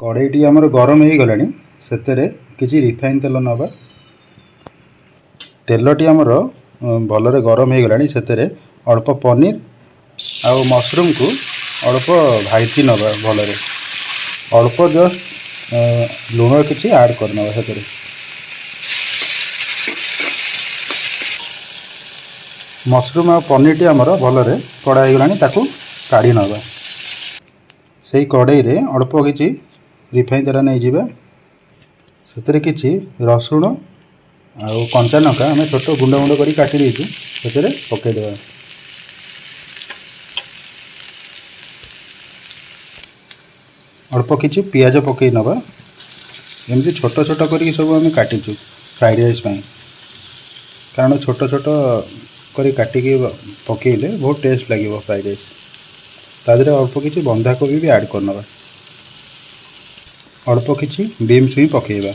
कड़ाईटी आमर गरम हो गलानी से किसी रिफाइन तेल नवा तेलटी आमर भलरे गरम हो गलानी से अल्प पनीर आउ मशरूम को अल्प भाजी नवा भलरे अल्प जस्ट लुण किसी ऐड करना से मशरूम आ पनीर टी आमर भलरे कड़ा हो गलानी ताकू काढ़ी नवा से कड़ाई रे अल्प किसी रिफाइन तेल नहीं जावा से किसी रसुण आउ कंचा लंका आम छोट गुंड गुंड कर काटी देचु से पकईदेवा अल्प किसी पियाज पकई नवा एमती छोट छोट कर सब आम काटिचु फ्राइड राइस कारण छोट छोट कर काटिकी पकईले बहुत टेस्ट लगे फ्राइड राइस तादे अल्प किसी बंधाकोबी भी ऐड करनवा अल्प किसी बीन्स भी पकईवा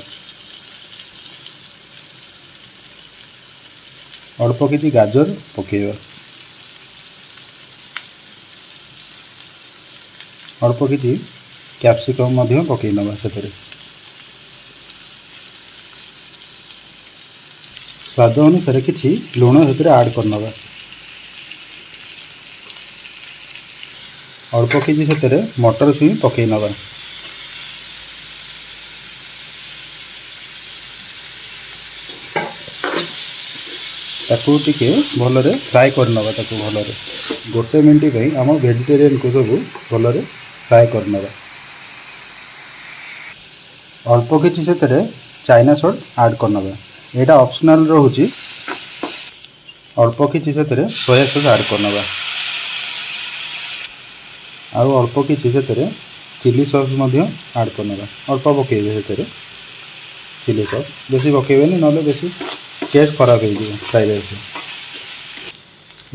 अल्प किसी गाजर पकईवा अल्प किसी कैप्सिकम पकई नवा से स्वाद अनुसार किसी लुण से ऐड करनवा अल्प किसी से मटर छुई पकई नवा ताकू टिके भलरे फ्राए करनवा ताकू भलरे गोटे मिनट पे आम वेजिटेरियन को सब भलरे फ्राए करनवा अल्प किसी से चाइना सॉल्ट ऐड करनवा एटा ऑप्शनल रोची अल्प किसी से सोया सॉस ऐड करनवा आउ अल्प किसी से चिली सॉस ऐड करनवा अल्प पकईबे से चिली सॉस बेसी पकईबेनी ना बेसी टेस्ट खराब हो फ्राइड राइस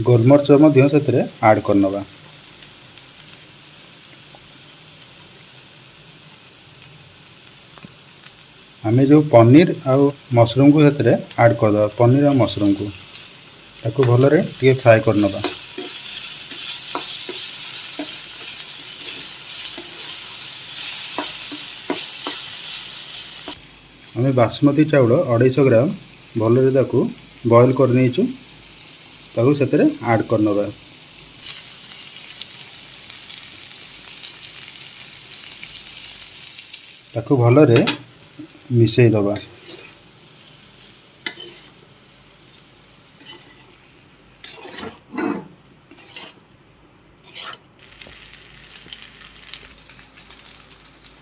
गोलमरिच से ऐड करनवा आमे जो पनीर आउ मशरूम को से ऐड करदे पनीर आ मशरूम को ताकू भलरे टे फ्राए करनवा आमे बासमती चाउल 250 ग्राम भलरे ताकू बॉयल कर नहींचु ताकू से ऐड करनवा ताकू भलरे मिसई दबा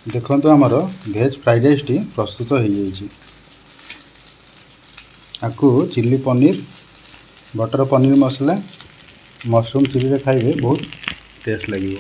देखो आमर भेज फ्राइड राइस टी प्रस्तुत हो जाइए आपको चिल्ली पनीर बटर पनीर मसला मशरूम चिली रे खाइबे बहुत टेस्ट लगे।